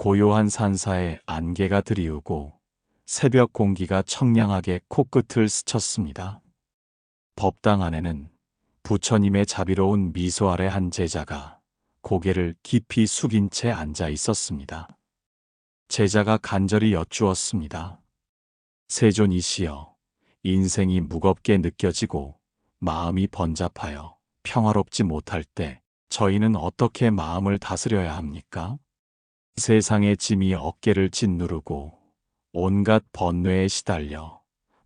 고요한 산사에 안개가 드리우고 새벽 공기가 청량하게 코끝을 스쳤습니다. 법당 안에는 부처님의 자비로운 미소 아래 한 제자가 고개를 깊이 숙인 채 앉아 있었습니다. 제자가 간절히 여쭈었습니다. 세존이시여, 인생이 무겁게 느껴지고 마음이 번잡하여 평화롭지 못할 때 저희는 어떻게 마음을 다스려야 합니까? 세상의 짐이 어깨를 짓누르고 온갖 번뇌에 시달려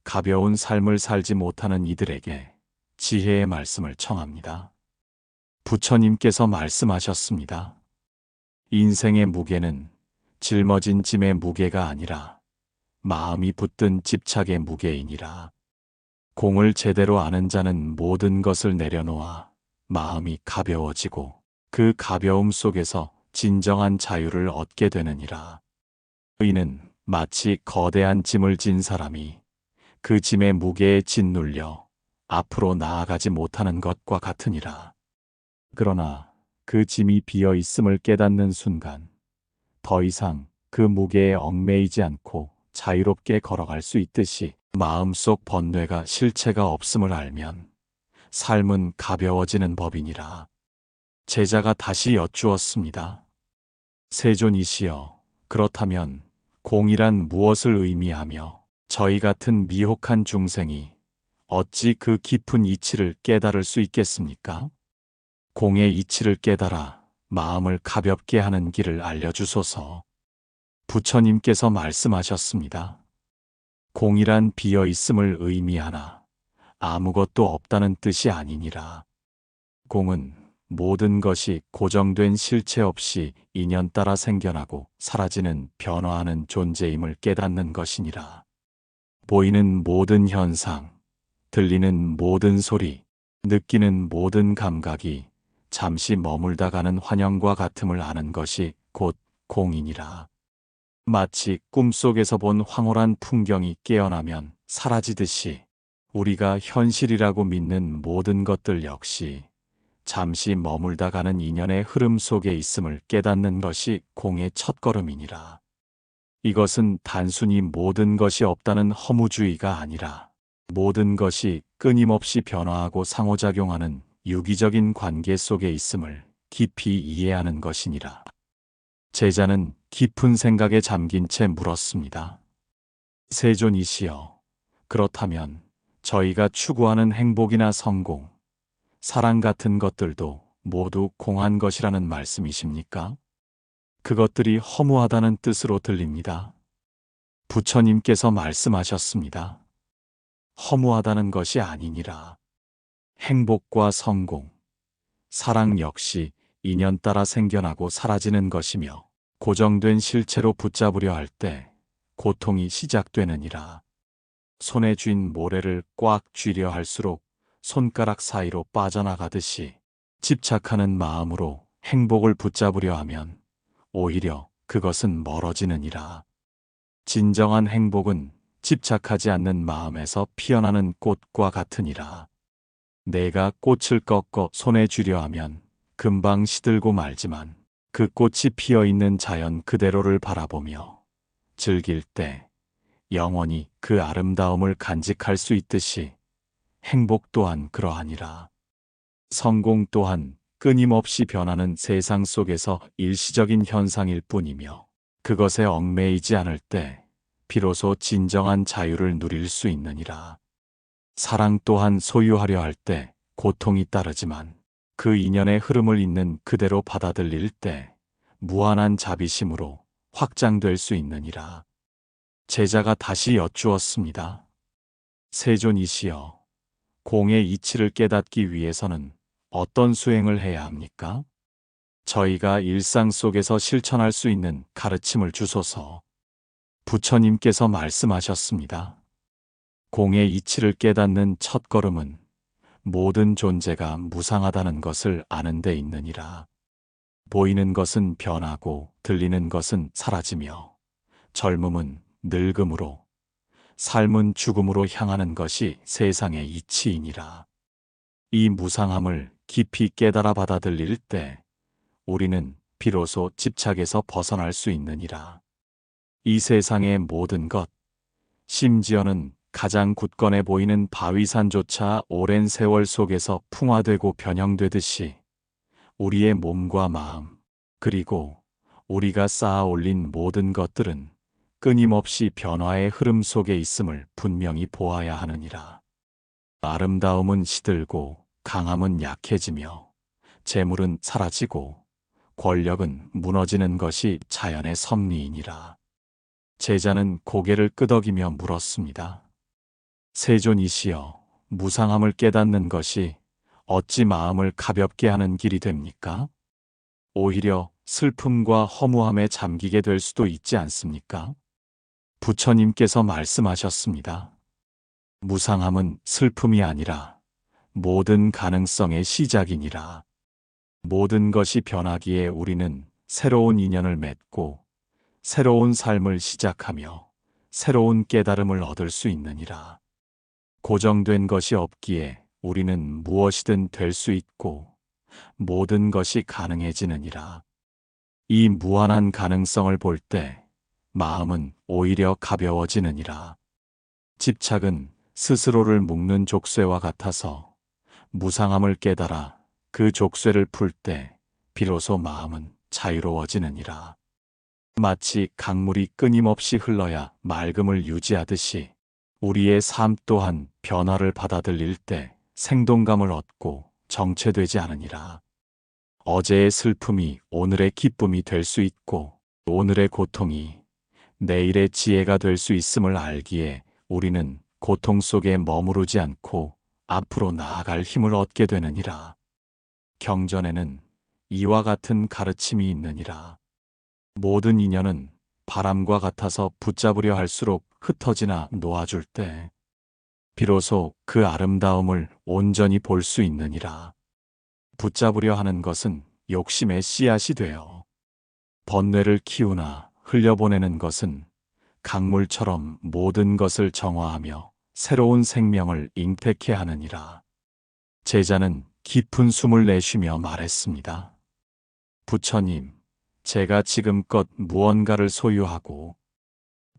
가벼운 삶을 살지 못하는 이들에게 지혜의 말씀을 청합니다. 부처님께서 말씀하셨습니다. 인생의 무게는 짊어진 짐의 무게가 아니라 마음이 붙든 집착의 무게이니라. 공을 제대로 아는 자는 모든 것을 내려놓아 마음이 가벼워지고 그 가벼움 속에서 진정한 자유를 얻게 되느니라. 의는 마치 거대한 짐을 진 사람이 그 짐의 무게에 짓눌려 앞으로 나아가지 못하는 것과 같으니라. 그러나 그 짐이 비어 있음을 깨닫는 순간 더 이상 그 무게에 얽매이지 않고 자유롭게 걸어갈 수 있듯이 마음속 번뇌가 실체가 없음을 알면 삶은 가벼워지는 법이니라. 제자가 다시 여쭈었습니다. 세존이시여, 그렇다면 공이란 무엇을 의미하며 저희 같은 미혹한 중생이 어찌 그 깊은 이치를 깨달을 수 있겠습니까? 공의 이치를 깨달아 마음을 가볍게 하는 길을 알려주소서. 부처님께서 말씀하셨습니다. 공이란 비어 있음을 의미하나 아무것도 없다는 뜻이 아니니라. 공은 모든 것이 고정된 실체 없이 인연 따라 생겨나고 사라지는 변화하는 존재임을 깨닫는 것이니라. 보이는 모든 현상, 들리는 모든 소리, 느끼는 모든 감각이 잠시 머물다 가는 환영과 같음을 아는 것이 곧 공이니라. 마치 꿈속에서 본 황홀한 풍경이 깨어나면 사라지듯이 우리가 현실이라고 믿는 모든 것들 역시 잠시 머물다 가는 인연의 흐름 속에 있음을 깨닫는 것이 공의 첫걸음이니라. 이것은 단순히 모든 것이 없다는 허무주의가 아니라 모든 것이 끊임없이 변화하고 상호작용하는 유기적인 관계 속에 있음을 깊이 이해하는 것이니라. 제자는 깊은 생각에 잠긴 채 물었습니다. 세존이시여, 그렇다면 저희가 추구하는 행복이나 성공, 사랑 같은 것들도 모두 공한 것이라는 말씀이십니까? 그것들이 허무하다는 뜻으로 들립니다. 부처님께서 말씀하셨습니다. 허무하다는 것이 아니니라. 행복과 성공, 사랑 역시 인연 따라 생겨나고 사라지는 것이며 고정된 실체로 붙잡으려 할 때 고통이 시작되느니라. 손에 쥔 모래를 꽉 쥐려 할수록 손가락 사이로 빠져나가듯이 집착하는 마음으로 행복을 붙잡으려 하면 오히려 그것은 멀어지느니라. 진정한 행복은 집착하지 않는 마음에서 피어나는 꽃과 같으니라. 내가 꽃을 꺾어 손에 쥐려 하면 금방 시들고 말지만 그 꽃이 피어 있는 자연 그대로를 바라보며 즐길 때 영원히 그 아름다움을 간직할 수 있듯이 행복 또한 그러하니라. 성공 또한 끊임없이 변하는 세상 속에서 일시적인 현상일 뿐이며 그것에 얽매이지 않을 때 비로소 진정한 자유를 누릴 수 있느니라. 사랑 또한 소유하려 할 때 고통이 따르지만 그 인연의 흐름을 있는 그대로 받아들일 때 무한한 자비심으로 확장될 수 있느니라. 제자가 다시 여쭈었습니다. 세존이시여, 공의 이치를 깨닫기 위해서는 어떤 수행을 해야 합니까? 저희가 일상 속에서 실천할 수 있는 가르침을 주소서. 부처님께서 말씀하셨습니다. 공의 이치를 깨닫는 첫걸음은 모든 존재가 무상하다는 것을 아는 데 있느니라. 보이는 것은 변하고 들리는 것은 사라지며 젊음은 늙음으로 삶은 죽음으로 향하는 것이 세상의 이치이니라. 이 무상함을 깊이 깨달아 받아들일 때 우리는 비로소 집착에서 벗어날 수 있느니라. 이 세상의 모든 것, 심지어는 가장 굳건해 보이는 바위산조차 오랜 세월 속에서 풍화되고 변형되듯이 우리의 몸과 마음, 그리고 우리가 쌓아 올린 모든 것들은 끊임없이 변화의 흐름 속에 있음을 분명히 보아야 하느니라. 아름다움은 시들고 강함은 약해지며 재물은 사라지고 권력은 무너지는 것이 자연의 섭리이니라. 제자는 고개를 끄덕이며 물었습니다. 세존이시여, 무상함을 깨닫는 것이 어찌 마음을 가볍게 하는 길이 됩니까? 오히려 슬픔과 허무함에 잠기게 될 수도 있지 않습니까? 부처님께서 말씀하셨습니다. 무상함은 슬픔이 아니라 모든 가능성의 시작이니라. 모든 것이 변하기에 우리는 새로운 인연을 맺고 새로운 삶을 시작하며 새로운 깨달음을 얻을 수 있느니라. 고정된 것이 없기에 우리는 무엇이든 될 수 있고 모든 것이 가능해지느니라. 이 무한한 가능성을 볼 때 마음은 오히려 가벼워지느니라. 집착은 스스로를 묶는 족쇄와 같아서 무상함을 깨달아 그 족쇄를 풀 때 비로소 마음은 자유로워지느니라. 마치 강물이 끊임없이 흘러야 맑음을 유지하듯이 우리의 삶 또한 변화를 받아들일 때 생동감을 얻고 정체되지 않으니라. 어제의 슬픔이 오늘의 기쁨이 될 수 있고 오늘의 고통이 내일의 지혜가 될 수 있음을 알기에 우리는 고통 속에 머무르지 않고 앞으로 나아갈 힘을 얻게 되느니라. 경전에는 이와 같은 가르침이 있느니라. 모든 인연은 바람과 같아서 붙잡으려 할수록 흩어지나 놓아줄 때 비로소 그 아름다움을 온전히 볼 수 있느니라. 붙잡으려 하는 것은 욕심의 씨앗이 되어 번뇌를 키우나 흘려보내는 것은 강물처럼 모든 것을 정화하며 새로운 생명을 잉태케 하느니라. 제자는 깊은 숨을 내쉬며 말했습니다. 부처님, 제가 지금껏 무언가를 소유하고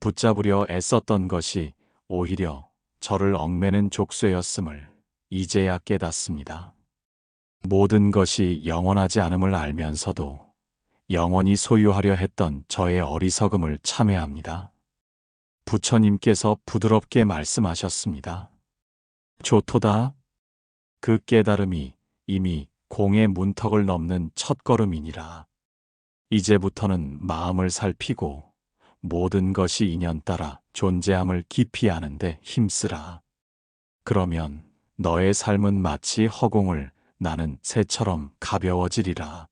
붙잡으려 애썼던 것이 오히려 저를 얽매는 족쇄였음을 이제야 깨닫습니다. 모든 것이 영원하지 않음을 알면서도 영원히 소유하려 했던 저의 어리석음을 참회합니다. 부처님께서 부드럽게 말씀하셨습니다. 좋도다. 그 깨달음이 이미 공의 문턱을 넘는 첫걸음이니라. 이제부터는 마음을 살피고 모든 것이 인연 따라 존재함을 깊이 아는데 힘쓰라. 그러면 너의 삶은 마치 허공을 나는 새처럼 가벼워지리라.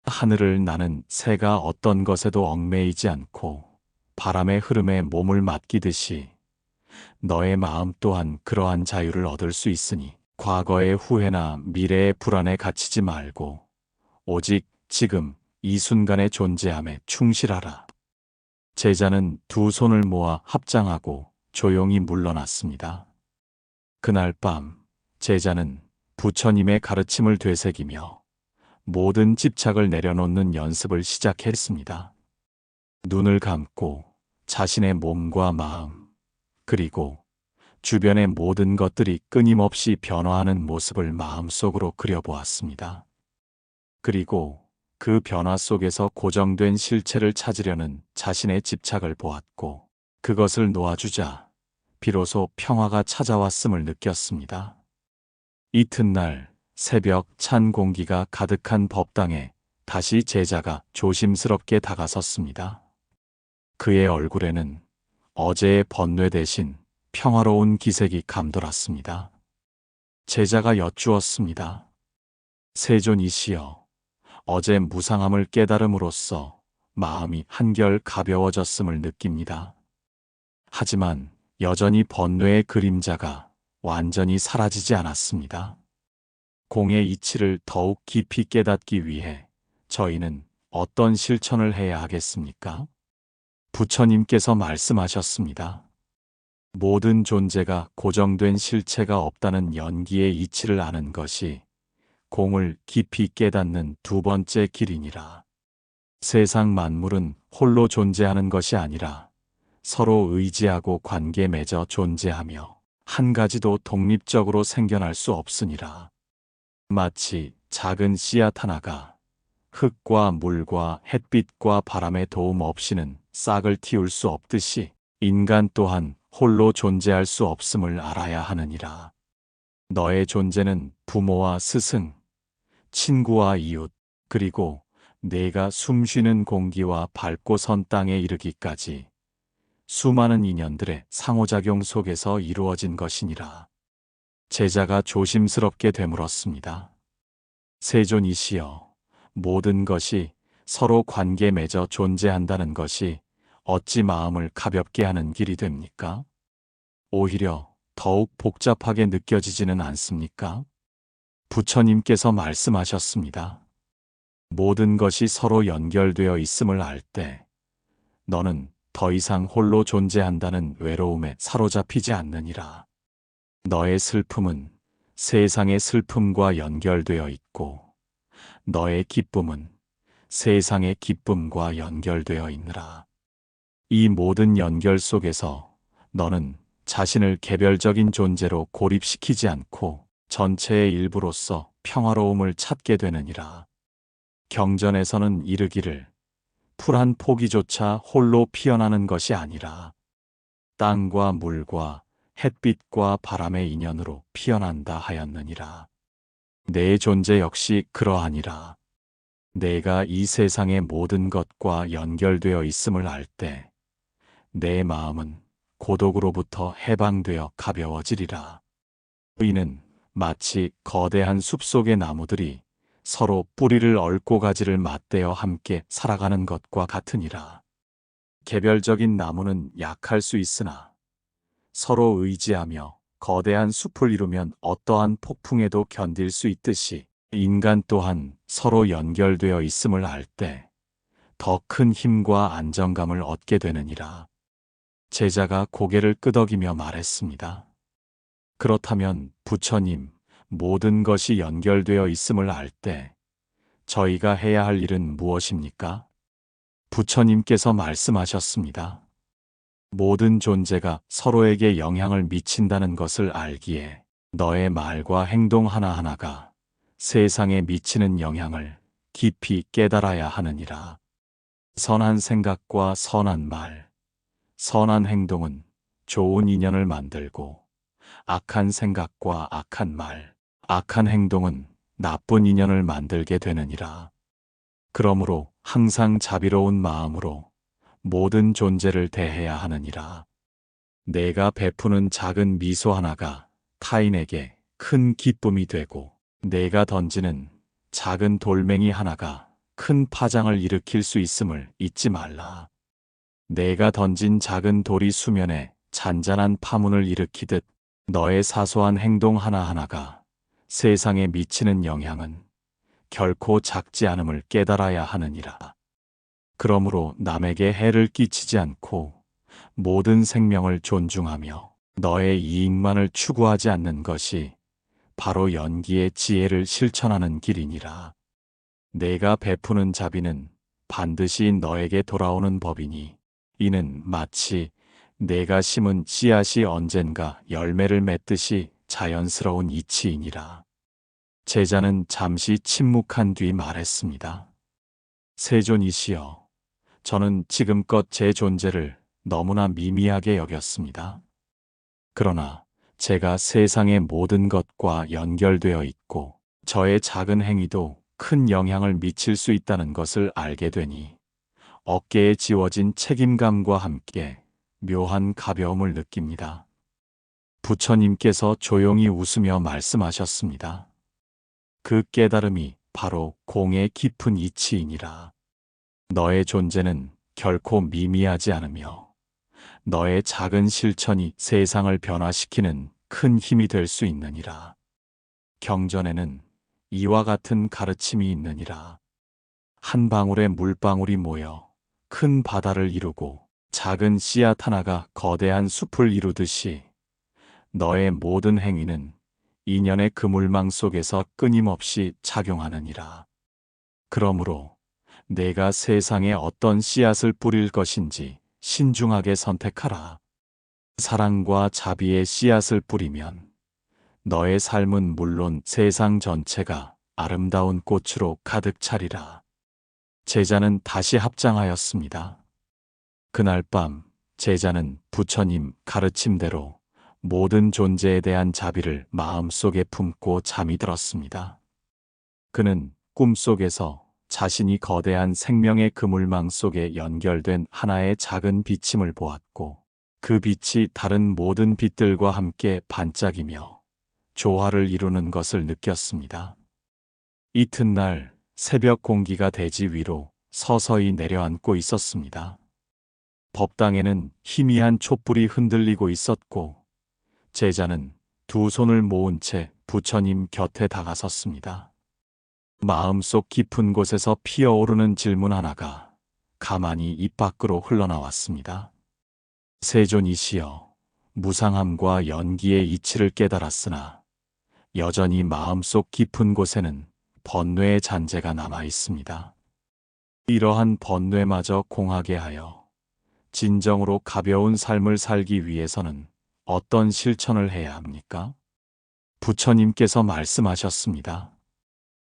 하늘을 나는 새가 어떤 것에도 얽매이지 않고 바람의 흐름에 몸을 맡기듯이 너의 마음 또한 그러한 자유를 얻을 수 있으니 과거의 후회나 미래의 불안에 갇히지 말고 오직 지금 이 순간의 존재함에 충실하라. 제자는 두 손을 모아 합장하고 조용히 물러났습니다. 그날 밤 제자는 부처님의 가르침을 되새기며 모든 집착을 내려놓는 연습을 시작했습니다. 눈을 감고 자신의 몸과 마음, 그리고 주변의 모든 것들이 끊임없이 변화하는 모습을 마음속으로 그려보았습니다. 그리고 그 변화 속에서 고정된 실체를 찾으려는 자신의 집착을 보았고 그것을 놓아주자 비로소 평화가 찾아왔음을 느꼈습니다. 이튿날 새벽 찬 공기가 가득한 법당에 다시 제자가 조심스럽게 다가섰습니다. 그의 얼굴에는 어제의 번뇌 대신 평화로운 기색이 감돌았습니다. 제자가 여쭈었습니다. 세존이시여, 어제 무상함을 깨달음으로써 마음이 한결 가벼워졌음을 느낍니다. 하지만 여전히 번뇌의 그림자가 완전히 사라지지 않았습니다. 공의 이치를 더욱 깊이 깨닫기 위해 저희는 어떤 실천을 해야 하겠습니까? 부처님께서 말씀하셨습니다. 모든 존재가 고정된 실체가 없다는 연기의 이치를 아는 것이 공을 깊이 깨닫는 두 번째 길이니라. 세상 만물은 홀로 존재하는 것이 아니라 서로 의지하고 관계 맺어 존재하며 한 가지도 독립적으로 생겨날 수 없으니라. 마치 작은 씨앗 하나가 흙과 물과 햇빛과 바람의 도움 없이는 싹을 틔울 수 없듯이 인간 또한 홀로 존재할 수 없음을 알아야 하느니라. 너의 존재는 부모와 스승, 친구와 이웃, 그리고 내가 숨쉬는 공기와 밟고 선 땅에 이르기까지 수많은 인연들의 상호작용 속에서 이루어진 것이니라. 제자가 조심스럽게 되물었습니다. 세존이시여, 모든 것이 서로 관계 맺어 존재한다는 것이 어찌 마음을 가볍게 하는 길이 됩니까? 오히려 더욱 복잡하게 느껴지지는 않습니까? 부처님께서 말씀하셨습니다. 모든 것이 서로 연결되어 있음을 알 때 너는 더 이상 홀로 존재한다는 외로움에 사로잡히지 않느니라. 너의 슬픔은 세상의 슬픔과 연결되어 있고 너의 기쁨은 세상의 기쁨과 연결되어 있느라. 이 모든 연결 속에서 너는 자신을 개별적인 존재로 고립시키지 않고 전체의 일부로서 평화로움을 찾게 되느니라. 경전에서는 이르기를 풀 한 포기조차 홀로 피어나는 것이 아니라 땅과 물과 햇빛과 바람의 인연으로 피어난다 하였느니라. 내 존재 역시 그러하니라. 내가 이 세상의 모든 것과 연결되어 있음을 알 때 내 마음은 고독으로부터 해방되어 가벼워지리라. 이는 마치 거대한 숲속의 나무들이 서로 뿌리를 얽고 가지를 맞대어 함께 살아가는 것과 같으니라. 개별적인 나무는 약할 수 있으나 서로 의지하며 거대한 숲을 이루면 어떠한 폭풍에도 견딜 수 있듯이 인간 또한 서로 연결되어 있음을 알 때 더 큰 힘과 안정감을 얻게 되느니라. 제자가 고개를 끄덕이며 말했습니다. 그렇다면 부처님, 모든 것이 연결되어 있음을 알 때 저희가 해야 할 일은 무엇입니까? 부처님께서 말씀하셨습니다. 모든 존재가 서로에게 영향을 미친다는 것을 알기에 너의 말과 행동 하나하나가 세상에 미치는 영향을 깊이 깨달아야 하느니라. 선한 생각과 선한 말, 선한 행동은 좋은 인연을 만들고 악한 생각과 악한 말, 악한 행동은 나쁜 인연을 만들게 되느니라. 그러므로 항상 자비로운 마음으로 모든 존재를 대해야 하느니라. 내가 베푸는 작은 미소 하나가 타인에게 큰 기쁨이 되고 내가 던지는 작은 돌멩이 하나가 큰 파장을 일으킬 수 있음을 잊지 말라. 내가 던진 작은 돌이 수면에 잔잔한 파문을 일으키듯 너의 사소한 행동 하나하나가 세상에 미치는 영향은 결코 작지 않음을 깨달아야 하느니라. 그러므로 남에게 해를 끼치지 않고 모든 생명을 존중하며 너의 이익만을 추구하지 않는 것이 바로 연기의 지혜를 실천하는 길이니라. 내가 베푸는 자비는 반드시 너에게 돌아오는 법이니 이는 마치 내가 심은 씨앗이 언젠가 열매를 맺듯이 자연스러운 이치이니라. 제자는 잠시 침묵한 뒤 말했습니다. 세존이시여, 저는 지금껏 제 존재를 너무나 미미하게 여겼습니다. 그러나 제가 세상의 모든 것과 연결되어 있고 저의 작은 행위도 큰 영향을 미칠 수 있다는 것을 알게 되니 어깨에 지워진 책임감과 함께 묘한 가벼움을 느낍니다. 부처님께서 조용히 웃으며 말씀하셨습니다. 그 깨달음이 바로 공의 깊은 이치이니라. 너의 존재는 결코 미미하지 않으며 너의 작은 실천이 세상을 변화시키는 큰 힘이 될 수 있느니라. 경전에는 이와 같은 가르침이 있느니라. 한 방울의 물방울이 모여 큰 바다를 이루고 작은 씨앗 하나가 거대한 숲을 이루듯이 너의 모든 행위는 인연의 그물망 속에서 끊임없이 작용하느니라. 그러므로 내가 세상에 어떤 씨앗을 뿌릴 것인지 신중하게 선택하라. 사랑과 자비의 씨앗을 뿌리면 너의 삶은 물론 세상 전체가 아름다운 꽃으로 가득 차리라. 제자는 다시 합장하였습니다. 그날 밤 제자는 부처님 가르침대로 모든 존재에 대한 자비를 마음속에 품고 잠이 들었습니다. 그는 꿈속에서 자신이 거대한 생명의 그물망 속에 연결된 하나의 작은 비침을 보았고, 그 빛이 다른 모든 빛들과 함께 반짝이며 조화를 이루는 것을 느꼈습니다. 이튿날 새벽 공기가 대지 위로 서서히 내려앉고 있었습니다. 법당에는 희미한 촛불이 흔들리고 있었고, 제자는 두 손을 모은 채 부처님 곁에 다가섰습니다. 마음속 깊은 곳에서 피어오르는 질문 하나가 가만히 입 밖으로 흘러나왔습니다. 세존이시여, 무상함과 연기의 이치를 깨달았으나 여전히 마음속 깊은 곳에는 번뇌의 잔재가 남아 있습니다. 이러한 번뇌마저 공하게 하여 진정으로 가벼운 삶을 살기 위해서는 어떤 실천을 해야 합니까? 부처님께서 말씀하셨습니다.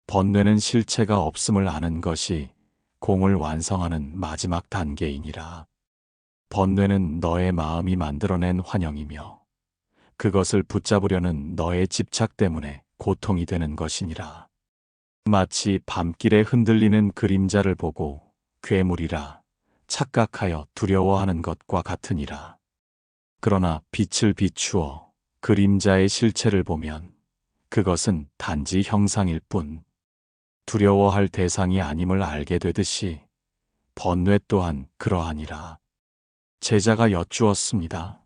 번뇌는 실체가 없음을 아는 것이 공을 완성하는 마지막 단계이니라. 번뇌는 너의 마음이 만들어낸 환영이며 그것을 붙잡으려는 너의 집착 때문에 고통이 되는 것이니라. 마치 밤길에 흔들리는 그림자를 보고 괴물이라 착각하여 두려워하는 것과 같으니라. 그러나 빛을 비추어 그림자의 실체를 보면 그것은 단지 형상일 뿐, 두려워할 대상이 아님을 알게 되듯이 번뇌 또한 그러하니라. 제자가 여쭈었습니다.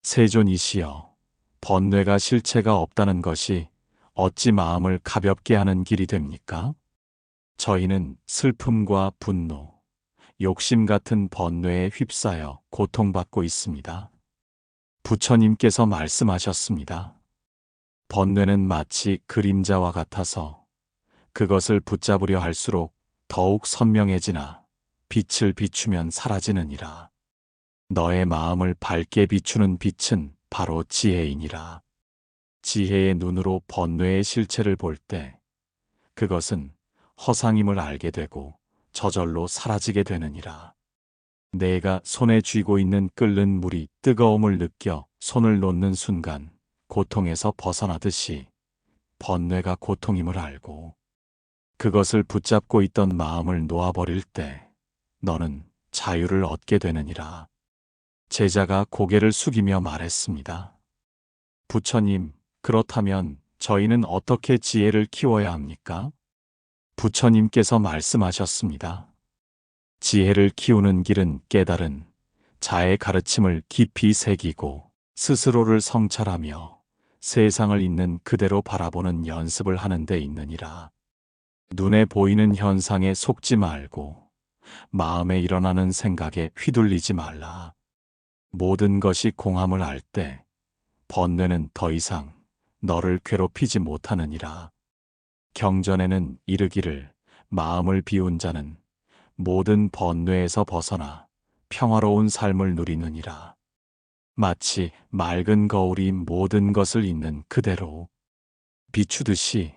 세존이시여, 번뇌가 실체가 없다는 것이 어찌 마음을 가볍게 하는 길이 됩니까? 저희는 슬픔과 분노, 욕심 같은 번뇌에 휩싸여 고통받고 있습니다. 부처님께서 말씀하셨습니다. 번뇌는 마치 그림자와 같아서 그것을 붙잡으려 할수록 더욱 선명해지나 빛을 비추면 사라지느니라. 너의 마음을 밝게 비추는 빛은 바로 지혜이니라. 지혜의 눈으로 번뇌의 실체를 볼 때 그것은 허상임을 알게 되고 저절로 사라지게 되느니라. 내가 손에 쥐고 있는 끓는 물이 뜨거움을 느껴 손을 놓는 순간 고통에서 벗어나듯이 번뇌가 고통임을 알고 그것을 붙잡고 있던 마음을 놓아버릴 때 너는 자유를 얻게 되느니라. 제자가 고개를 숙이며 말했습니다. 부처님, 그렇다면 저희는 어떻게 지혜를 키워야 합니까? 부처님께서 말씀하셨습니다. 지혜를 키우는 길은 깨달은 자의 가르침을 깊이 새기고 스스로를 성찰하며 세상을 있는 그대로 바라보는 연습을 하는 데 있느니라. 눈에 보이는 현상에 속지 말고 마음에 일어나는 생각에 휘둘리지 말라. 모든 것이 공함을 알 때 번뇌는 더 이상 너를 괴롭히지 못하느니라. 경전에는 이르기를 마음을 비운 자는 모든 번뇌에서 벗어나 평화로운 삶을 누리느니라. 마치 맑은 거울이 모든 것을 있는 그대로 비추듯이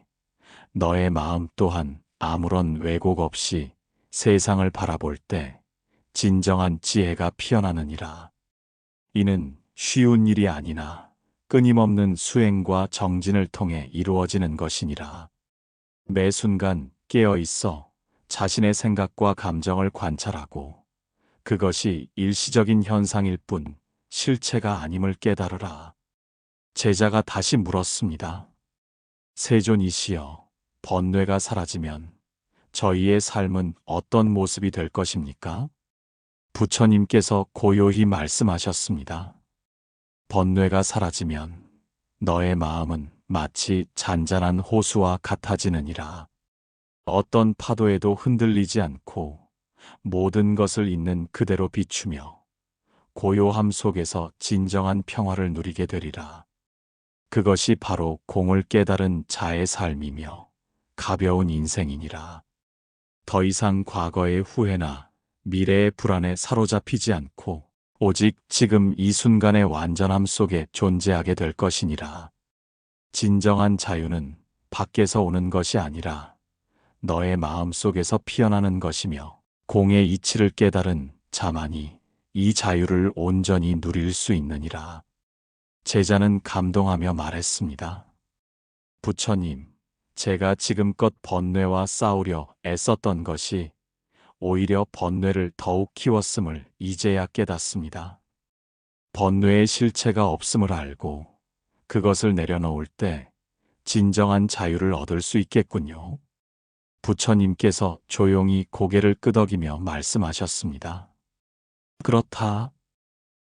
너의 마음 또한 아무런 왜곡 없이 세상을 바라볼 때 진정한 지혜가 피어나느니라. 이는 쉬운 일이 아니나 끊임없는 수행과 정진을 통해 이루어지는 것이니라. 매 순간 깨어 있어 자신의 생각과 감정을 관찰하고 그것이 일시적인 현상일 뿐 실체가 아님을 깨달으라. 제자가 다시 물었습니다. 세존이시여, 번뇌가 사라지면 저희의 삶은 어떤 모습이 될 것입니까? 부처님께서 고요히 말씀하셨습니다. 번뇌가 사라지면 너의 마음은 마치 잔잔한 호수와 같아지느니라. 어떤 파도에도 흔들리지 않고 모든 것을 있는 그대로 비추며 고요함 속에서 진정한 평화를 누리게 되리라. 그것이 바로 공을 깨달은 자의 삶이며 가벼운 인생이니라. 더 이상 과거의 후회나 미래의 불안에 사로잡히지 않고 오직 지금 이 순간의 완전함 속에 존재하게 될 것이니라. 진정한 자유는 밖에서 오는 것이 아니라 너의 마음 속에서 피어나는 것이며 공의 이치를 깨달은 자만이 이 자유를 온전히 누릴 수 있느니라. 제자는 감동하며 말했습니다. 부처님, 제가 지금껏 번뇌와 싸우려 애썼던 것이 오히려 번뇌를 더욱 키웠음을 이제야 깨닫습니다. 번뇌의 실체가 없음을 알고 그것을 내려놓을 때 진정한 자유를 얻을 수 있겠군요. 부처님께서 조용히 고개를 끄덕이며 말씀하셨습니다. 그렇다.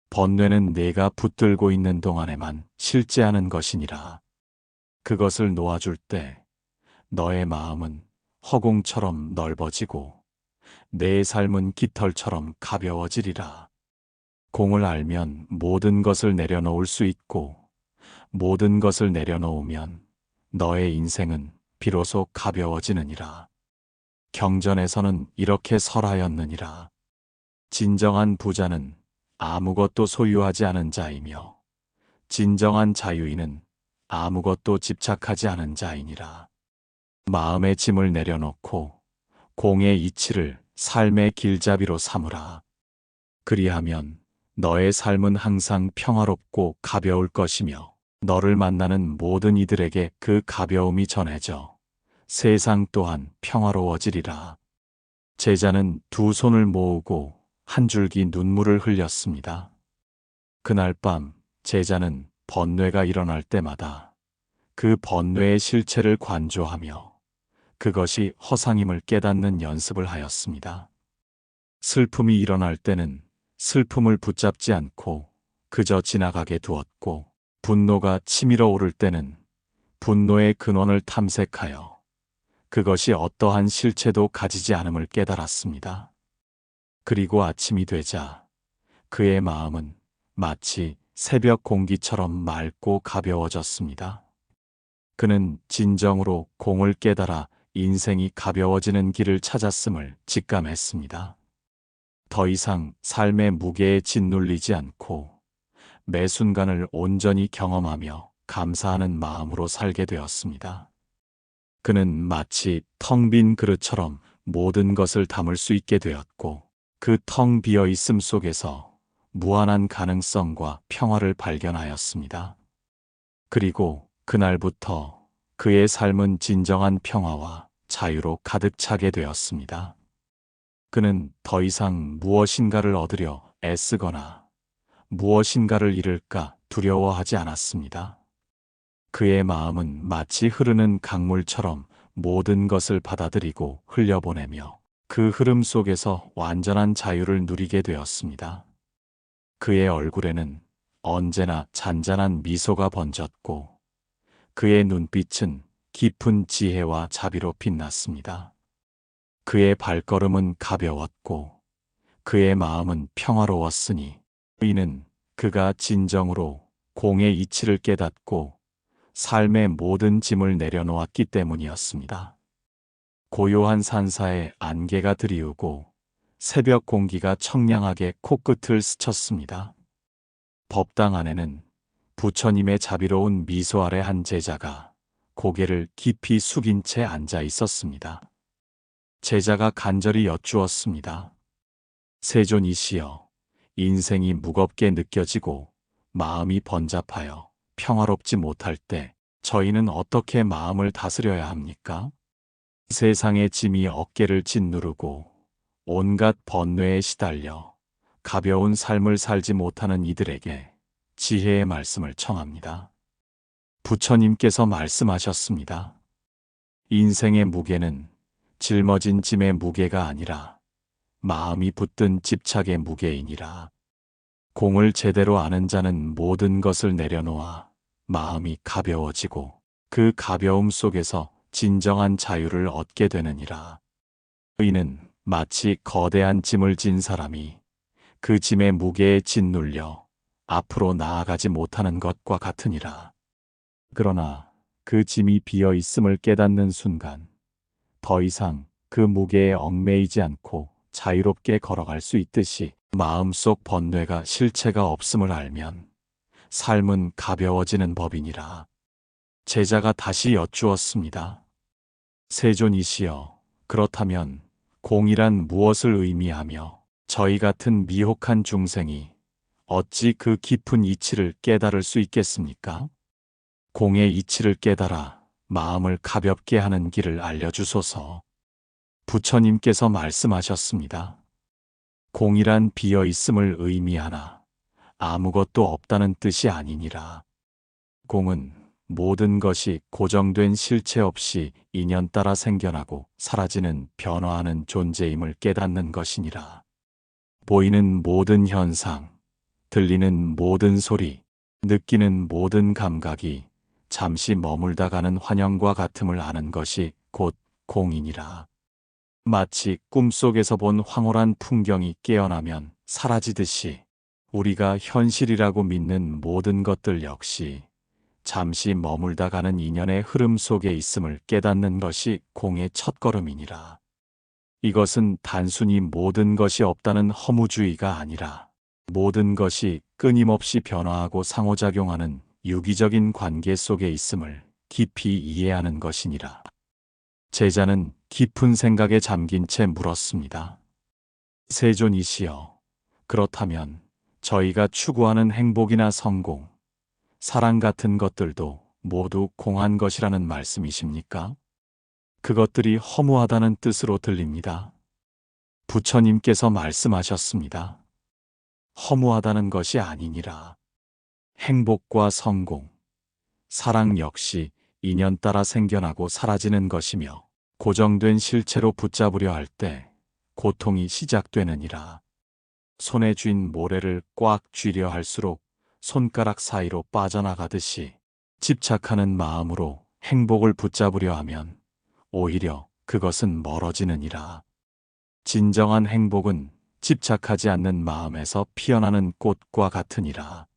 번뇌는 내가 붙들고 있는 동안에만 실제하는 것이니라. 그것을 놓아줄 때 너의 마음은 허공처럼 넓어지고 내 삶은 깃털처럼 가벼워지리라. 공을 알면 모든 것을 내려놓을 수 있고 모든 것을 내려놓으면 너의 인생은 비로소 가벼워지느니라. 경전에서는 이렇게 설하였느니라. 진정한 부자는 아무것도 소유하지 않은 자이며 진정한 자유인은 아무것도 집착하지 않은 자이니라. 마음의 짐을 내려놓고 공의 이치를 삶의 길잡이로 삼으라. 그리하면 너의 삶은 항상 평화롭고 가벼울 것이며 너를 만나는 모든 이들에게 그 가벼움이 전해져 세상 또한 평화로워지리라. 제자는 두 손을 모으고 한 줄기 눈물을 흘렸습니다. 그날 밤 제자는 번뇌가 일어날 때마다 그 번뇌의 실체를 관조하며 그것이 허상임을 깨닫는 연습을 하였습니다. 슬픔이 일어날 때는 슬픔을 붙잡지 않고 그저 지나가게 두었고, 분노가 치밀어 오를 때는 분노의 근원을 탐색하여 그것이 어떠한 실체도 가지지 않음을 깨달았습니다. 그리고 아침이 되자 그의 마음은 마치 새벽 공기처럼 맑고 가벼워졌습니다. 그는 진정으로 공을 깨달아 인생이 가벼워지는 길을 찾았음을 직감했습니다. 더 이상 삶의 무게에 짓눌리지 않고 매 순간을 온전히 경험하며 감사하는 마음으로 살게 되었습니다. 그는 마치 텅 빈 그릇처럼 모든 것을 담을 수 있게 되었고, 그 텅 비어 있음 속에서 무한한 가능성과 평화를 발견하였습니다. 그리고 그날부터 그의 삶은 진정한 평화와 자유로 가득 차게 되었습니다. 그는 더 이상 무엇인가를 얻으려 애쓰거나 무엇인가를 잃을까 두려워하지 않았습니다. 그의 마음은 마치 흐르는 강물처럼 모든 것을 받아들이고 흘려보내며 그 흐름 속에서 완전한 자유를 누리게 되었습니다. 그의 얼굴에는 언제나 잔잔한 미소가 번졌고 그의 눈빛은 깊은 지혜와 자비로 빛났습니다. 그의 발걸음은 가벼웠고 그의 마음은 평화로웠으니 이는 그가 진정으로 공의 이치를 깨닫고 삶의 모든 짐을 내려놓았기 때문이었습니다. 고요한 산사에 안개가 드리우고 새벽 공기가 청량하게 코끝을 스쳤습니다. 법당 안에는 부처님의 자비로운 미소 아래 한 제자가 고개를 깊이 숙인 채 앉아 있었습니다. 제자가 간절히 여쭈었습니다. 세존이시여, 인생이 무겁게 느껴지고 마음이 번잡하여 평화롭지 못할 때 저희는 어떻게 마음을 다스려야 합니까? 세상의 짐이 어깨를 짓누르고 온갖 번뇌에 시달려 가벼운 삶을 살지 못하는 이들에게 지혜의 말씀을 청합니다. 부처님께서 말씀하셨습니다. 인생의 무게는 짊어진 짐의 무게가 아니라 마음이 붙든 집착의 무게이니라. 공을 제대로 아는 자는 모든 것을 내려놓아 마음이 가벼워지고 그 가벼움 속에서 진정한 자유를 얻게 되느니라. 이는 마치 거대한 짐을 진 사람이 그 짐의 무게에 짓눌려 앞으로 나아가지 못하는 것과 같으니라. 그러나 그 짐이 비어 있음을 깨닫는 순간 더 이상 그 무게에 얽매이지 않고 자유롭게 걸어갈 수 있듯이 마음속 번뇌가 실체가 없음을 알면 삶은 가벼워지는 법이니라. 제자가 다시 여쭈었습니다. 세존이시여, 그렇다면 공이란 무엇을 의미하며 저희 같은 미혹한 중생이 어찌 그 깊은 이치를 깨달을 수 있겠습니까? 공의 이치를 깨달아 마음을 가볍게 하는 길을 알려주소서. 부처님께서 말씀하셨습니다. 공이란 비어 있음을 의미하나 아무것도 없다는 뜻이 아니니라. 공은 모든 것이 고정된 실체 없이 인연 따라 생겨나고 사라지는 변화하는 존재임을 깨닫는 것이니라. 보이는 모든 현상, 들리는 모든 소리, 느끼는 모든 감각이 잠시 머물다 가는 환영과 같음을 아는 것이 곧 공이니라. 마치 꿈속에서 본 황홀한 풍경이 깨어나면 사라지듯이 우리가 현실이라고 믿는 모든 것들 역시 잠시 머물다 가는 인연의 흐름 속에 있음을 깨닫는 것이 공의 첫걸음이니라. 이것은 단순히 모든 것이 없다는 허무주의가 아니라 모든 것이 끊임없이 변화하고 상호작용하는 유기적인 관계 속에 있음을 깊이 이해하는 것이니라. 제자는 깊은 생각에 잠긴 채 물었습니다. 세존이시여, 그렇다면 저희가 추구하는 행복이나 성공, 사랑 같은 것들도 모두 공한 것이라는 말씀이십니까? 그것들이 허무하다는 뜻으로 들립니다. 부처님께서 말씀하셨습니다. 허무하다는 것이 아니니라. 행복과 성공, 사랑 역시 인연 따라 생겨나고 사라지는 것이며 고정된 실체로 붙잡으려 할 때 고통이 시작되느니라. 손에 쥔 모래를 꽉 쥐려 할수록 손가락 사이로 빠져나가듯이 집착하는 마음으로 행복을 붙잡으려 하면 오히려 그것은 멀어지느니라. 진정한 행복은 집착하지 않는 마음에서 피어나는 꽃과 같으니라.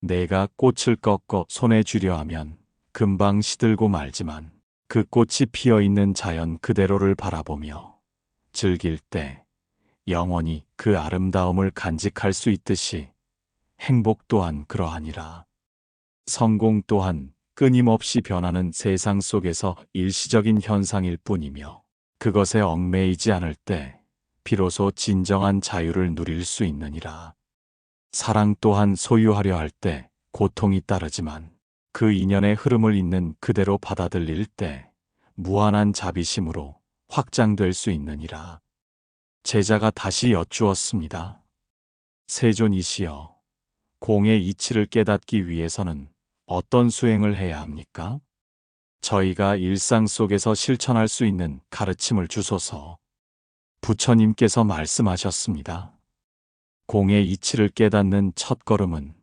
내가 꽃을 꺾어 손에 쥐려 하면 금방 시들고 말지만 그 꽃이 피어 있는 자연 그대로를 바라보며 즐길 때 영원히 그 아름다움을 간직할 수 있듯이 행복 또한 그러하니라. 성공 또한 끊임없이 변하는 세상 속에서 일시적인 현상일 뿐이며 그것에 얽매이지 않을 때 비로소 진정한 자유를 누릴 수 있느니라. 사랑 또한 소유하려 할 때 고통이 따르지만 그 인연의 흐름을 있는 그대로 받아들일 때 무한한 자비심으로 확장될 수 있느니라. 제자가 다시 여쭈었습니다. 세존이시여, 공의 이치를 깨닫기 위해서는 어떤 수행을 해야 합니까? 저희가 일상 속에서 실천할 수 있는 가르침을 주소서. 부처님께서 말씀하셨습니다. 공의 이치를 깨닫는 첫걸음은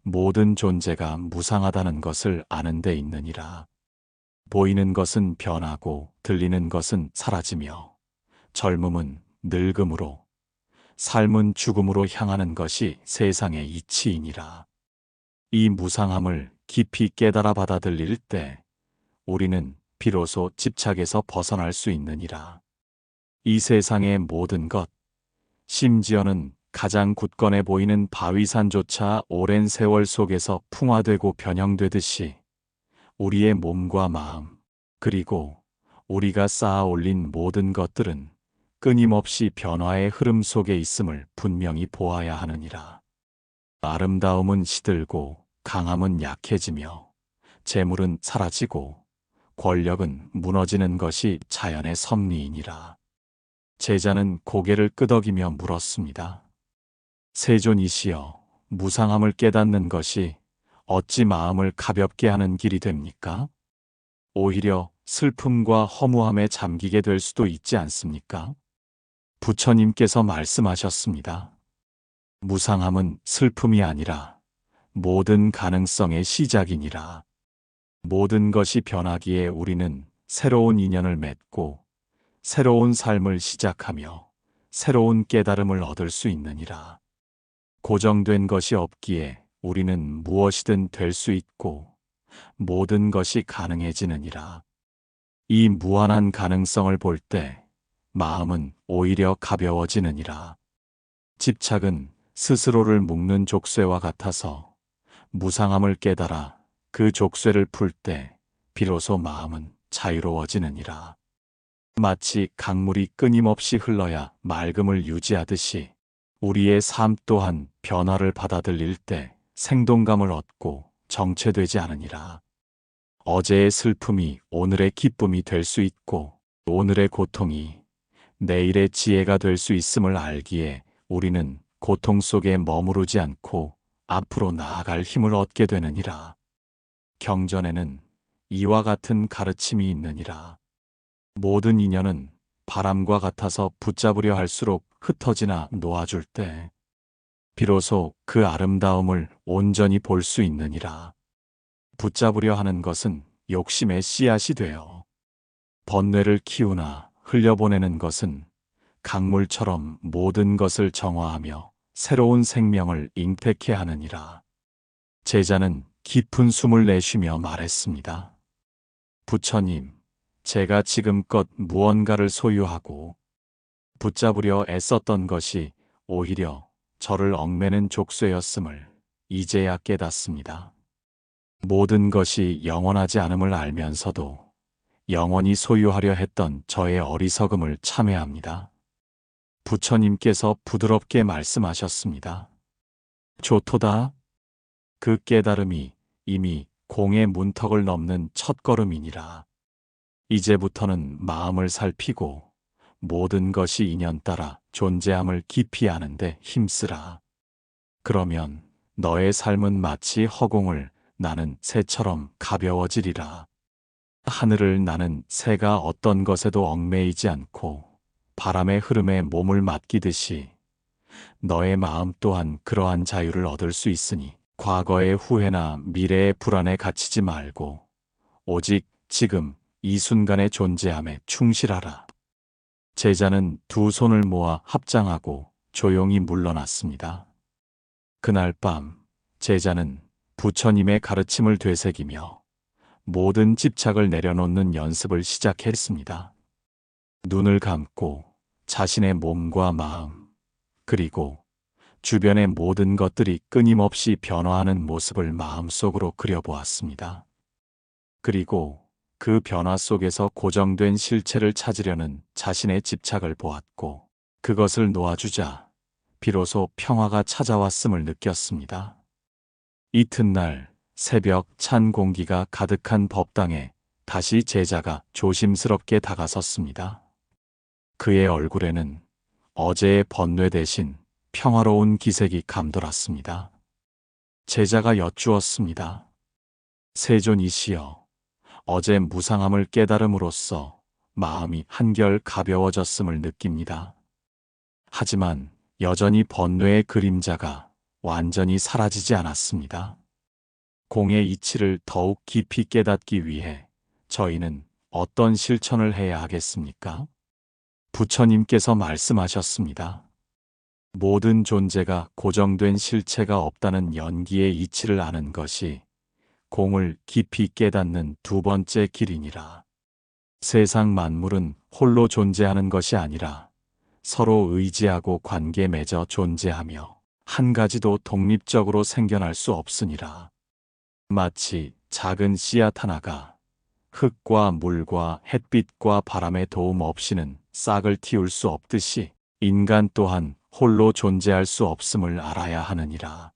모든 존재가 무상하다는 것을 아는 데 있느니라. 보이는 것은 변하고 들리는 것은 사라지며 젊음은 늙음으로 삶은 죽음으로 향하는 것이 세상의 이치이니라. 이 무상함을 깊이 깨달아 받아들일 때 우리는 비로소 집착에서 벗어날 수 있느니라. 이 세상의 모든 것, 심지어는 가장 굳건해 보이는 바위산조차 오랜 세월 속에서 풍화되고 변형되듯이 우리의 몸과 마음, 그리고 우리가 쌓아 올린 모든 것들은 끊임없이 변화의 흐름 속에 있음을 분명히 보아야 하느니라. 아름다움은 시들고 강함은 약해지며 재물은 사라지고 권력은 무너지는 것이 자연의 섭리이니라. 제자는 고개를 끄덕이며 물었습니다. 세존이시여, 무상함을 깨닫는 것이 어찌 마음을 가볍게 하는 길이 됩니까? 오히려 슬픔과 허무함에 잠기게 될 수도 있지 않습니까? 부처님께서 말씀하셨습니다. 무상함은 슬픔이 아니라 모든 가능성의 시작이니라. 모든 것이 변하기에 우리는 새로운 인연을 맺고 새로운 삶을 시작하며 새로운 깨달음을 얻을 수 있느니라. 고정된 것이 없기에 우리는 무엇이든 될 수 있고 모든 것이 가능해지느니라. 이 무한한 가능성을 볼 때 마음은 오히려 가벼워지느니라. 집착은 스스로를 묶는 족쇄와 같아서 무상함을 깨달아 그 족쇄를 풀 때 비로소 마음은 자유로워지느니라. 마치 강물이 끊임없이 흘러야 맑음을 유지하듯이 우리의 삶 또한 변화를 받아들일 때 생동감을 얻고 정체되지 않으니라. 어제의 슬픔이 오늘의 기쁨이 될 수 있고 오늘의 고통이 내일의 지혜가 될 수 있음을 알기에 우리는 고통 속에 머무르지 않고 앞으로 나아갈 힘을 얻게 되느니라. 경전에는 이와 같은 가르침이 있느니라. 모든 인연은 바람과 같아서 붙잡으려 할수록 흩어지나 놓아줄 때 비로소 그 아름다움을 온전히 볼 수 있느니라. 붙잡으려 하는 것은 욕심의 씨앗이 되어 번뇌를 키우나 흘려보내는 것은 강물처럼 모든 것을 정화하며 새로운 생명을 잉태케 하느니라. 제자는 깊은 숨을 내쉬며 말했습니다. 부처님, 제가 지금껏 무언가를 소유하고 붙잡으려 애썼던 것이 오히려 저를 얽매는 족쇄였음을 이제야 깨닫습니다. 모든 것이 영원하지 않음을 알면서도 영원히 소유하려 했던 저의 어리석음을 참회합니다. 부처님께서 부드럽게 말씀하셨습니다. 좋도다. 그 깨달음이 이미 공의 문턱을 넘는 첫걸음이니라. 이제부터는 마음을 살피고 모든 것이 인연 따라 존재함을 깊이 아는데 힘쓰라. 그러면 너의 삶은 마치 허공을 나는 새처럼 가벼워지리라. 하늘을 나는 새가 어떤 것에도 얽매이지 않고 바람의 흐름에 몸을 맡기듯이 너의 마음 또한 그러한 자유를 얻을 수 있으니 과거의 후회나 미래의 불안에 갇히지 말고 오직 지금 이 순간의 존재함에 충실하라. 제자는 두 손을 모아 합장하고 조용히 물러났습니다. 그날 밤 제자는 부처님의 가르침을 되새기며 모든 집착을 내려놓는 연습을 시작했습니다. 눈을 감고 자신의 몸과 마음, 그리고 주변의 모든 것들이 끊임없이 변화하는 모습을 마음속으로 그려보았습니다. 그리고 그 변화 속에서 고정된 실체를 찾으려는 자신의 집착을 보았고 그것을 놓아주자 비로소 평화가 찾아왔음을 느꼈습니다. 이튿날 새벽 찬 공기가 가득한 법당에 다시 제자가 조심스럽게 다가섰습니다. 그의 얼굴에는 어제의 번뇌 대신 평화로운 기색이 감돌았습니다. 제자가 여쭈었습니다. 세존이시여, 어제 무상함을 깨달음으로써 마음이 한결 가벼워졌음을 느낍니다. 하지만 여전히 번뇌의 그림자가 완전히 사라지지 않았습니다. 공의 이치를 더욱 깊이 깨닫기 위해 저희는 어떤 실천을 해야 하겠습니까? 부처님께서 말씀하셨습니다. 모든 존재가 고정된 실체가 없다는 연기의 이치를 아는 것이 공을 깊이 깨닫는 두 번째 길이니라. 세상 만물은 홀로 존재하는 것이 아니라 서로 의지하고 관계 맺어 존재하며 한 가지도 독립적으로 생겨날 수 없으니라. 마치 작은 씨앗 하나가 흙과 물과 햇빛과 바람의 도움 없이는 싹을 틔울 수 없듯이 인간 또한 홀로 존재할 수 없음을 알아야 하느니라.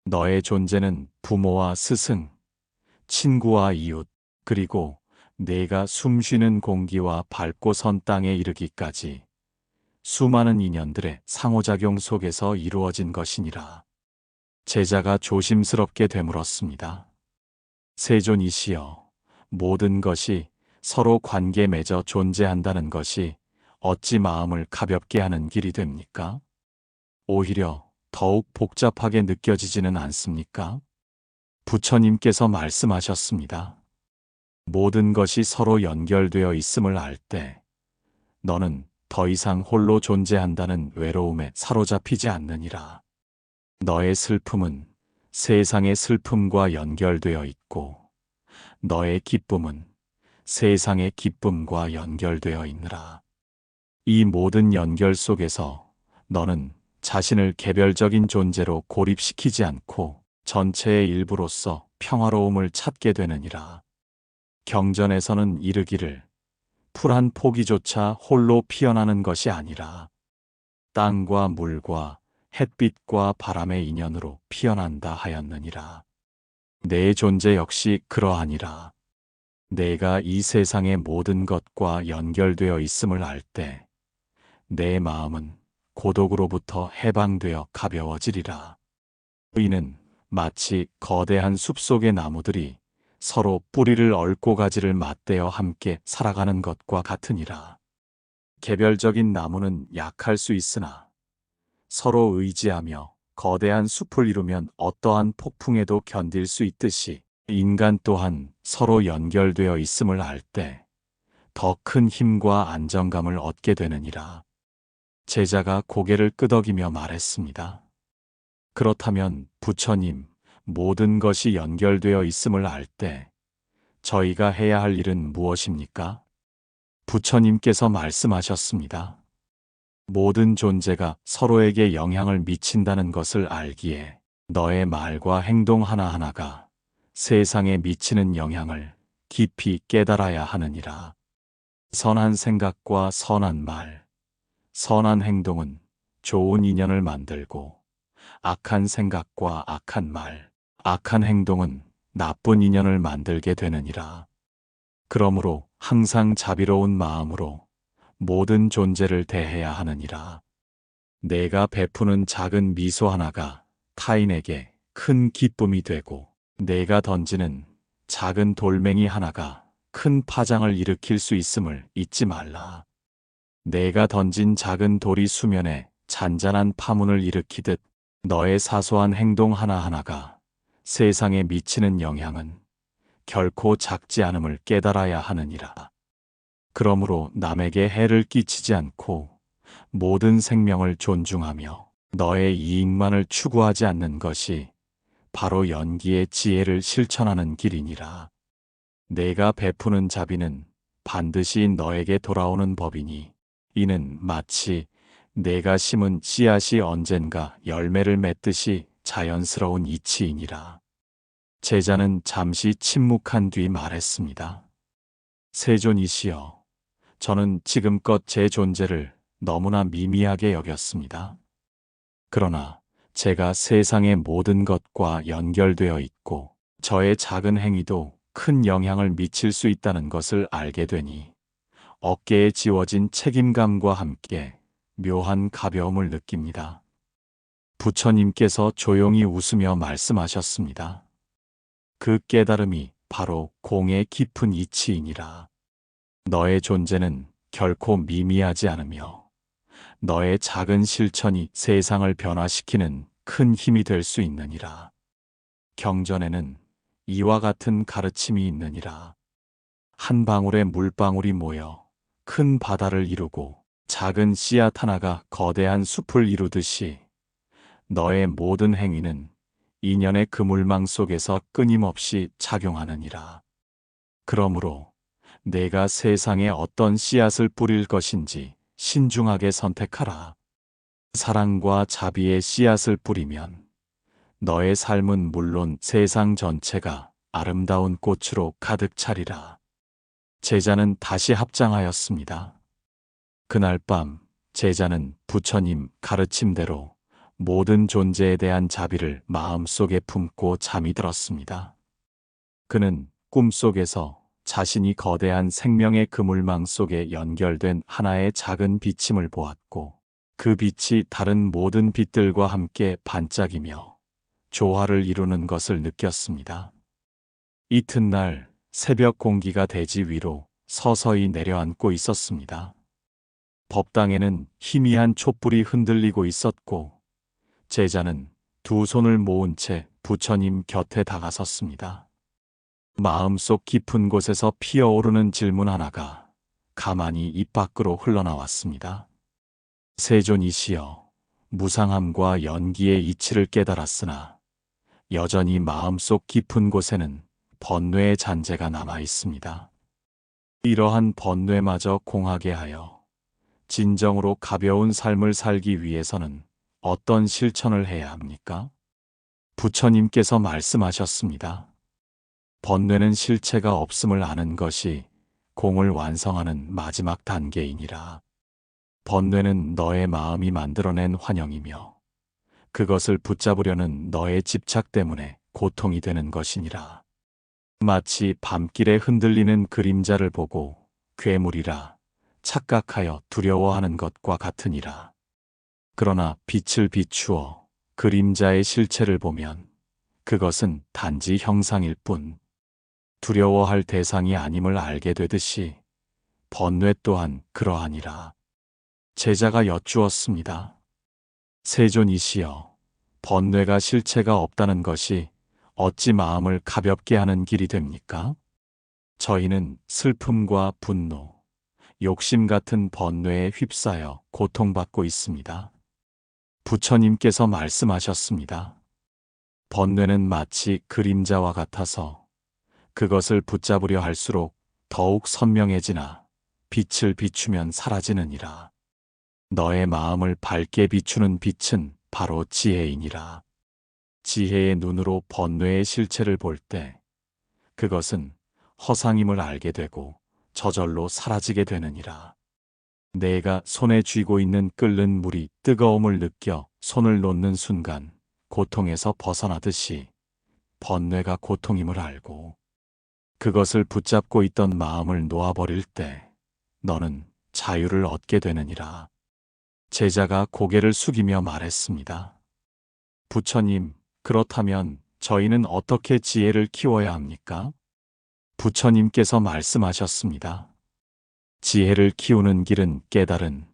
너의 존재는 부모와 스승, 친구와 이웃, 그리고 내가 숨쉬는 공기와 밟고 선 땅에 이르기까지 수많은 인연들의 상호작용 속에서 이루어진 것이니라. 제자가 조심스럽게 되물었습니다. 세존이시여, 모든 것이 서로 관계 맺어 존재한다는 것이 어찌 마음을 가볍게 하는 길이 됩니까? 오히려 더욱 복잡하게 느껴지지는 않습니까? 부처님께서 말씀하셨습니다. 모든 것이 서로 연결되어 있음을 알 때 너는 더 이상 홀로 존재한다는 외로움에 사로잡히지 않느니라. 너의 슬픔은 세상의 슬픔과 연결되어 있고 너의 기쁨은 세상의 기쁨과 연결되어 있느라. 이 모든 연결 속에서 너는 자신을 개별적인 존재로 고립시키지 않고 전체의 일부로서 평화로움을 찾게 되느니라. 경전에서는 이르기를 풀 한 포기조차 홀로 피어나는 것이 아니라 땅과 물과 햇빛과 바람의 인연으로 피어난다 하였느니라. 내 존재 역시 그러하니라. 내가 이 세상의 모든 것과 연결되어 있음을 알 때 내 마음은 고독으로부터 해방되어 가벼워지리라. 이는 마치 거대한 숲속의 나무들이 서로 뿌리를 얽고 가지를 맞대어 함께 살아가는 것과 같으니라. 개별적인 나무는 약할 수 있으나 서로 의지하며 거대한 숲을 이루면 어떠한 폭풍에도 견딜 수 있듯이 인간 또한 서로 연결되어 있음을 알 때 더 큰 힘과 안정감을 얻게 되느니라. 제자가 고개를 끄덕이며 말했습니다. 그렇다면 부처님, 모든 것이 연결되어 있음을 알 때 저희가 해야 할 일은 무엇입니까? 부처님께서 말씀하셨습니다. 모든 존재가 서로에게 영향을 미친다는 것을 알기에 너의 말과 행동 하나하나가 세상에 미치는 영향을 깊이 깨달아야 하느니라. 선한 생각과 선한 말, 선한 행동은 좋은 인연을 만들고 악한 생각과 악한 말, 악한 행동은 나쁜 인연을 만들게 되느니라. 그러므로 항상 자비로운 마음으로 모든 존재를 대해야 하느니라. 내가 베푸는 작은 미소 하나가 타인에게 큰 기쁨이 되고 내가 던지는 작은 돌멩이 하나가 큰 파장을 일으킬 수 있음을 잊지 말라. 내가 던진 작은 돌이 수면에 잔잔한 파문을 일으키듯 너의 사소한 행동 하나하나가 세상에 미치는 영향은 결코 작지 않음을 깨달아야 하느니라. 그러므로 남에게 해를 끼치지 않고 모든 생명을 존중하며 너의 이익만을 추구하지 않는 것이 바로 연기의 지혜를 실천하는 길이니라. 내가 베푸는 자비는 반드시 너에게 돌아오는 법이니 이는 마치 내가 심은 씨앗이 언젠가 열매를 맺듯이 자연스러운 이치이니라. 제자는 잠시 침묵한 뒤 말했습니다. 세존이시여, 저는 지금껏 제 존재를 너무나 미미하게 여겼습니다. 그러나 제가 세상의 모든 것과 연결되어 있고 저의 작은 행위도 큰 영향을 미칠 수 있다는 것을 알게 되니 어깨에 지워진 책임감과 함께 묘한 가벼움을 느낍니다. 부처님께서 조용히 웃으며 말씀하셨습니다. 그 깨달음이 바로 공의 깊은 이치이니라. 너의 존재는 결코 미미하지 않으며 너의 작은 실천이 세상을 변화시키는 큰 힘이 될 수 있느니라. 경전에는 이와 같은 가르침이 있느니라. 한 방울의 물방울이 모여 큰 바다를 이루고 작은 씨앗 하나가 거대한 숲을 이루듯이 너의 모든 행위는 인연의 그물망 속에서 끊임없이 작용하느니라. 그러므로 내가 세상에 어떤 씨앗을 뿌릴 것인지 신중하게 선택하라. 사랑과 자비의 씨앗을 뿌리면 너의 삶은 물론 세상 전체가 아름다운 꽃으로 가득 차리라. 제자는 다시 합장하였습니다. 그날 밤 제자는 부처님 가르침대로 모든 존재에 대한 자비를 마음속에 품고 잠이 들었습니다. 그는 꿈속에서 자신이 거대한 생명의 그물망 속에 연결된 하나의 작은 비침을 보았고 그 빛이 다른 모든 빛들과 함께 반짝이며 조화를 이루는 것을 느꼈습니다. 이튿날 새벽 공기가 대지 위로 서서히 내려앉고 있었습니다. 법당에는 희미한 촛불이 흔들리고 있었고 제자는 두 손을 모은 채 부처님 곁에 다가섰습니다. 마음속 깊은 곳에서 피어오르는 질문 하나가 가만히 입 밖으로 흘러나왔습니다. 세존이시여, 무상함과 연기의 이치를 깨달았으나 여전히 마음속 깊은 곳에는 번뇌의 잔재가 남아 있습니다. 이러한 번뇌마저 공하게 하여 진정으로 가벼운 삶을 살기 위해서는 어떤 실천을 해야 합니까? 부처님께서 말씀하셨습니다. 번뇌는 실체가 없음을 아는 것이 공을 완성하는 마지막 단계이니라. 번뇌는 너의 마음이 만들어낸 환영이며 그것을 붙잡으려는 너의 집착 때문에 고통이 되는 것이니라. 마치 밤길에 흔들리는 그림자를 보고 괴물이라 착각하여 두려워하는 것과 같으니라. 그러나 빛을 비추어 그림자의 실체를 보면 그것은 단지 형상일 뿐 두려워할 대상이 아님을 알게 되듯이 번뇌 또한 그러하니라. 제자가 여쭈었습니다. 세존이시여, 번뇌가 실체가 없다는 것이 어찌 마음을 가볍게 하는 길이 됩니까? 저희는 슬픔과 분노, 욕심 같은 번뇌에 휩싸여 고통받고 있습니다. 부처님께서 말씀하셨습니다. 번뇌는 마치 그림자와 같아서 그것을 붙잡으려 할수록 더욱 선명해지나 빛을 비추면 사라지느니라. 너의 마음을 밝게 비추는 빛은 바로 지혜이니라. 지혜의 눈으로 번뇌의 실체를 볼 때 그것은 허상임을 알게 되고 저절로 사라지게 되느니라. 내가 손에 쥐고 있는 끓는 물이 뜨거움을 느껴 손을 놓는 순간 고통에서 벗어나듯이 번뇌가 고통임을 알고 그것을 붙잡고 있던 마음을 놓아버릴 때 너는 자유를 얻게 되느니라. 제자가 고개를 숙이며 말했습니다. 부처님, 그렇다면 저희는 어떻게 지혜를 키워야 합니까? 부처님께서 말씀하셨습니다. 지혜를 키우는 길은 깨달은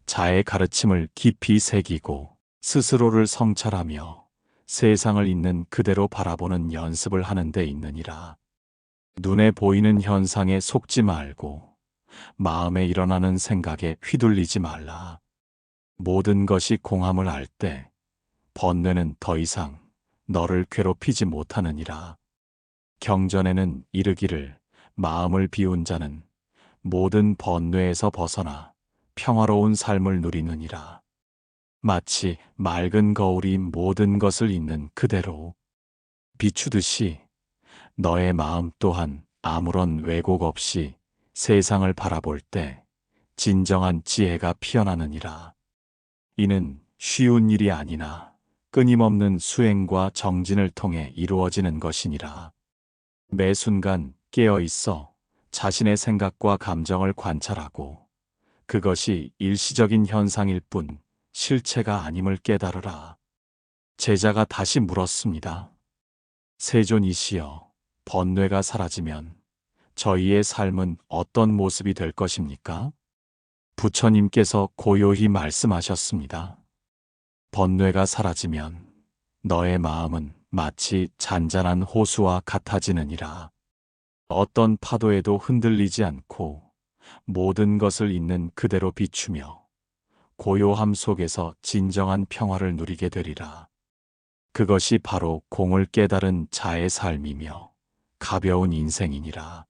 자의 가르침을 깊이 새기고 스스로를 성찰하며 세상을 있는 그대로 바라보는 연습을 하는 데 있느니라. 눈에 보이는 현상에 속지 말고 마음에 일어나는 생각에 휘둘리지 말라. 모든 것이 공함을 알 때 번뇌는 더 이상 너를 괴롭히지 못하느니라. 경전에는 이르기를 마음을 비운 자는 모든 번뇌에서 벗어나 평화로운 삶을 누리느니라. 마치 맑은 거울이 모든 것을 있는 그대로 비추듯이 너의 마음 또한 아무런 왜곡 없이 세상을 바라볼 때 진정한 지혜가 피어나느니라. 이는 쉬운 일이 아니나 끊임없는 수행과 정진을 통해 이루어지는 것이니라. 매 순간 깨어 있어 자신의 생각과 감정을 관찰하고 그것이 일시적인 현상일 뿐 실체가 아님을 깨달으라. 제자가 다시 물었습니다. 세존이시여, 번뇌가 사라지면 저희의 삶은 어떤 모습이 될 것입니까? 부처님께서 고요히 말씀하셨습니다. 번뇌가 사라지면 너의 마음은 마치 잔잔한 호수와 같아지느니라. 어떤 파도에도 흔들리지 않고 모든 것을 있는 그대로 비추며 고요함 속에서 진정한 평화를 누리게 되리라. 그것이 바로 공을 깨달은 자의 삶이며 가벼운 인생이니라.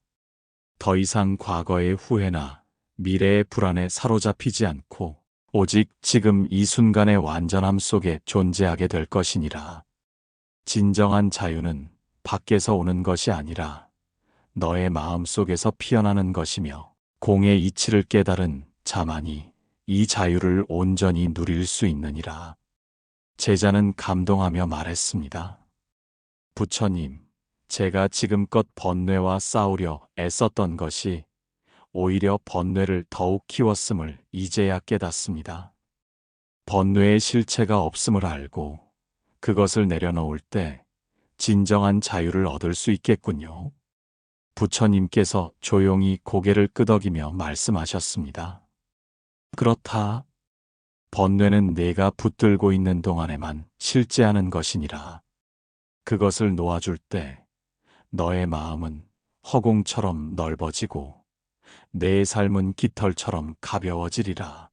더 이상 과거의 후회나 미래의 불안에 사로잡히지 않고 오직 지금 이 순간의 완전함 속에 존재하게 될 것이니라. 진정한 자유는 밖에서 오는 것이 아니라 너의 마음 속에서 피어나는 것이며 공의 이치를 깨달은 자만이 이 자유를 온전히 누릴 수 있느니라. 제자는 감동하며 말했습니다. 부처님, 제가 지금껏 번뇌와 싸우려 애썼던 것이 오히려 번뇌를 더욱 키웠음을 이제야 깨닫습니다. 번뇌의 실체가 없음을 알고 그것을 내려놓을 때 진정한 자유를 얻을 수 있겠군요. 부처님께서 조용히 고개를 끄덕이며 말씀하셨습니다. 그렇다. 번뇌는 내가 붙들고 있는 동안에만 실제하는 것이니라. 그것을 놓아줄 때 너의 마음은 허공처럼 넓어지고 내 삶은 깃털처럼 가벼워지리라.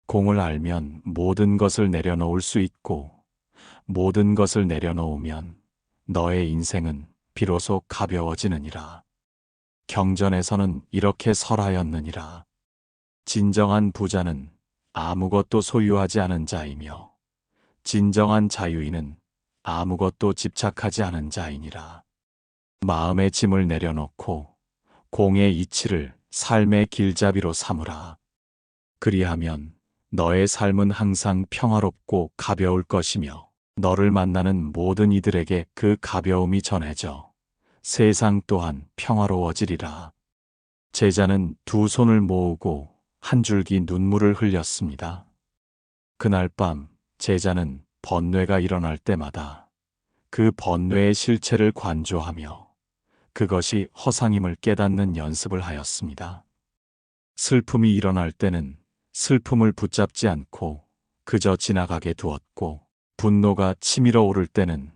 공을 알면 모든 것을 내려놓을 수 있고 모든 것을 내려놓으면 너의 인생은 비로소 가벼워지느니라. 경전에서는 이렇게 설하였느니라. 진정한 부자는 아무것도 소유하지 않은 자이며 진정한 자유인은 아무것도 집착하지 않은 자이니라. 마음의 짐을 내려놓고 공의 이치를 삶의 길잡이로 삼으라. 그리하면 너의 삶은 항상 평화롭고 가벼울 것이며 너를 만나는 모든 이들에게 그 가벼움이 전해져 세상 또한 평화로워지리라. 제자는 두 손을 모으고 한 줄기 눈물을 흘렸습니다. 그날 밤 제자는 번뇌가 일어날 때마다 그 번뇌의 실체를 관조하며 그것이 허상임을 깨닫는 연습을 하였습니다. 슬픔이 일어날 때는 슬픔을 붙잡지 않고 그저 지나가게 두었고, 분노가 치밀어 오를 때는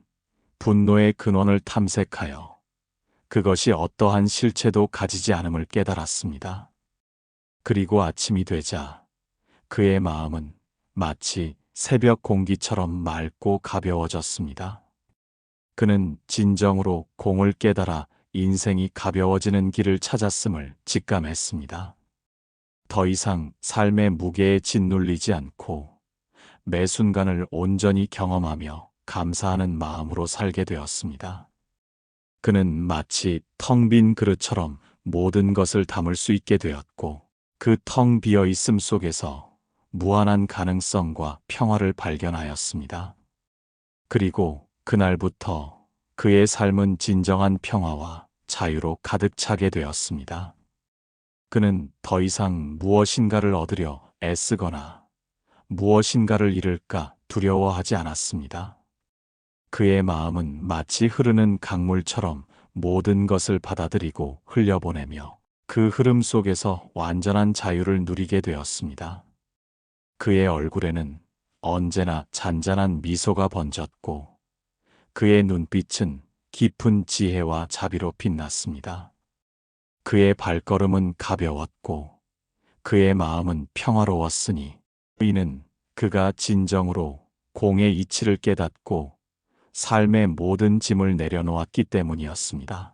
분노의 근원을 탐색하여 그것이 어떠한 실체도 가지지 않음을 깨달았습니다. 그리고 아침이 되자 그의 마음은 마치 새벽 공기처럼 맑고 가벼워졌습니다. 그는 진정으로 공을 깨달아 인생이 가벼워지는 길을 찾았음을 직감했습니다. 더 이상 삶의 무게에 짓눌리지 않고 매 순간을 온전히 경험하며 감사하는 마음으로 살게 되었습니다. 그는 마치 텅 빈 그릇처럼 모든 것을 담을 수 있게 되었고, 그 텅 비어 있음 속에서 무한한 가능성과 평화를 발견하였습니다. 그리고 그날부터 그의 삶은 진정한 평화와 자유로 가득 차게 되었습니다. 그는 더 이상 무엇인가를 얻으려 애쓰거나 무엇인가를 잃을까 두려워하지 않았습니다. 그의 마음은 마치 흐르는 강물처럼 모든 것을 받아들이고 흘려보내며 그 흐름 속에서 완전한 자유를 누리게 되었습니다. 그의 얼굴에는 언제나 잔잔한 미소가 번졌고 그의 눈빛은 깊은 지혜와 자비로 빛났습니다. 그의 발걸음은 가벼웠고 그의 마음은 평화로웠으니 이는 그가 진정으로 공의 이치를 깨닫고 삶의 모든 짐을 내려놓았기 때문이었습니다.